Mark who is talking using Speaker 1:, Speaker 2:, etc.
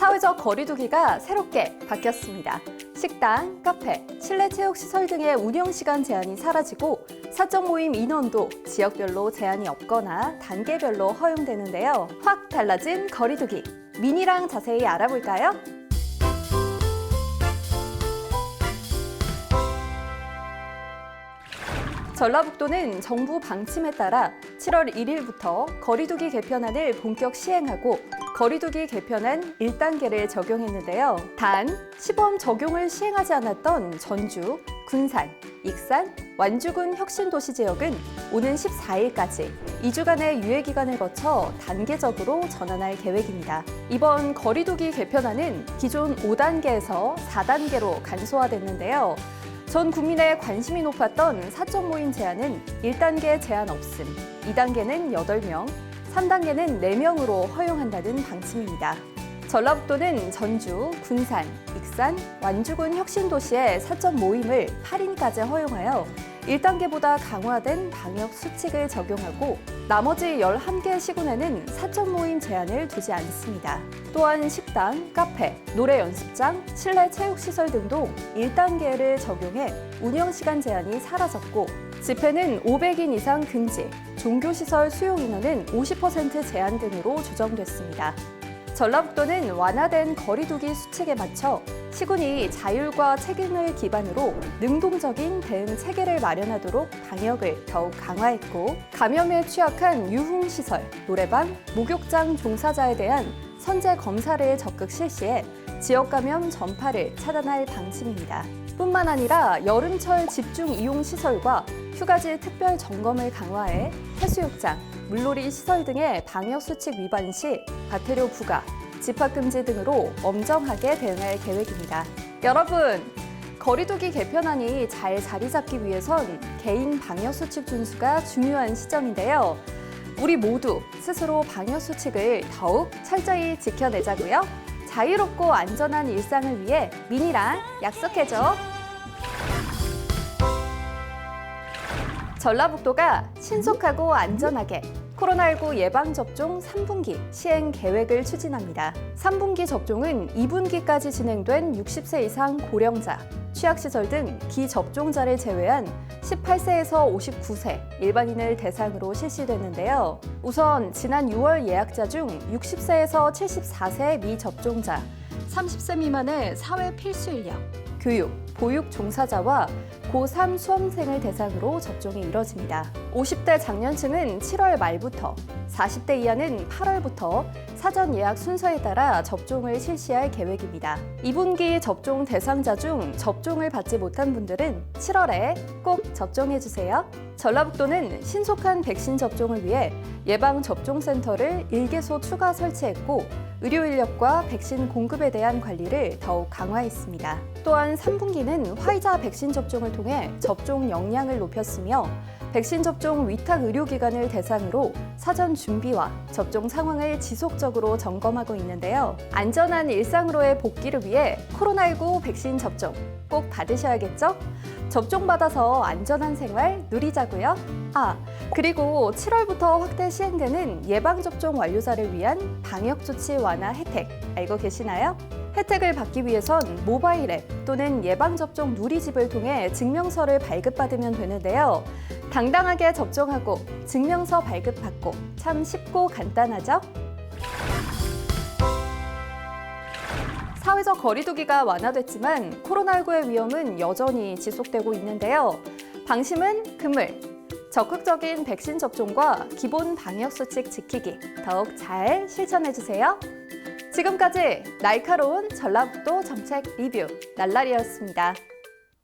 Speaker 1: 사회적 거리두기가 새롭게 바뀌었습니다. 식당, 카페, 실내 체육시설 등의 운영시간 제한이 사라지고 사적 모임 인원도 지역별로 제한이 없거나 단계별로 허용되는데요. 확 달라진 거리두기. 미니랑 자세히 알아볼까요? 전라북도는 정부 방침에 따라 7월 1일부터 거리두기 개편안을 본격 시행하고 거리두기 개편안 1단계를 적용했는데요. 단, 시범 적용을 시행하지 않았던 전주, 군산, 익산, 완주군 혁신도시 지역은 오는 14일까지 2주간의 유예기간을 거쳐 단계적으로 전환할 계획입니다. 이번 거리두기 개편안은 기존 5단계에서 4단계로 간소화됐는데요. 전 국민의 관심이 높았던 사적 모임 제한은 1단계 제한 없음, 2단계는 8명, 3단계는 4명으로 허용한다는 방침입니다. 전라북도는 전주, 군산, 익산, 완주군 혁신도시의 사적 모임을 8인까지 허용하여 1단계보다 강화된 방역 수칙을 적용하고 나머지 11개 시군에는 사적 모임 제한을 두지 않습니다. 또한 식당, 카페, 노래 연습장, 실내 체육시설 등도 1단계를 적용해 운영시간 제한이 사라졌고 집회는 500인 이상 금지, 종교시설 수용 인원은 50% 제한 등으로 조정됐습니다. 전라북도는 완화된 거리두기 수칙에 맞춰 시군이 자율과 책임을 기반으로 능동적인 대응 체계를 마련하도록 방역을 더욱 강화했고 감염에 취약한 유흥시설, 노래방, 목욕장 종사자에 대한 선제 검사를 적극 실시해 지역 감염 전파를 차단할 방침입니다. 뿐만 아니라 여름철 집중 이용 시설과 휴가지 특별 점검을 강화해 해수욕장, 물놀이 시설 등의 방역 수칙 위반 시 과태료 부과, 집합금지 등으로 엄정하게 대응할 계획입니다. 여러분, 거리두기 개편안이 잘 자리 잡기 위해선 개인 방역 수칙 준수가 중요한 시점인데요. 우리 모두 스스로 방역 수칙을 더욱 철저히 지켜내자고요. 자유롭고 안전한 일상을 위해 미니랑 약속해줘. 전라북도가 신속하고 안전하게 코로나19 예방접종 3분기 시행 계획을 추진합니다. 3분기 접종은 2분기까지 진행된 60세 이상 고령자, 취약시설 등 기접종자를 제외한 18세에서 59세 일반인을 대상으로 실시되는데요. 우선 지난 6월 예약자 중 60세에서 74세 미접종자, 30세 미만의 사회 필수 인력, 교육, 보육 종사자와 고3 수험생을 대상으로 접종이 이뤄집니다. 50대 장년층은 7월 말부터, 40대 이하는 8월부터 사전 예약 순서에 따라 접종을 실시할 계획입니다. 2분기 접종 대상자 중 접종을 받지 못한 분들은 7월에 꼭 접종해주세요. 전라북도는 신속한 백신 접종을 위해 예방접종센터를 1개소 추가 설치했고 의료 인력과 백신 공급에 대한 관리를 더욱 강화했습니다. 또한 3분기는 화이자 백신 접종을 통해 접종 역량을 높였으며 백신 접종 위탁 의료기관을 대상으로 사전 준비와 접종 상황을 지속적으로 점검하고 있는데요. 안전한 일상으로의 복귀를 위해 코로나19 백신 접종 꼭 받으셔야겠죠? 접종받아서 안전한 생활 누리자고요. 그리고 7월부터 확대 시행되는 예방접종 완료자를 위한 방역조치 완화 혜택 알고 계시나요? 혜택을 받기 위해선 모바일 앱 또는 예방접종 누리집을 통해 증명서를 발급받으면 되는데요. 당당하게 접종하고 증명서 발급받고 참 쉽고 간단하죠? 사회적 거리두기가 완화됐지만 코로나19의 위험은 여전히 지속되고 있는데요. 방심은 금물, 적극적인 백신 접종과 기본 방역수칙 지키기 더욱 잘 실천해주세요. 지금까지 날카로운 전라북도 정책 리뷰 날라리였습니다.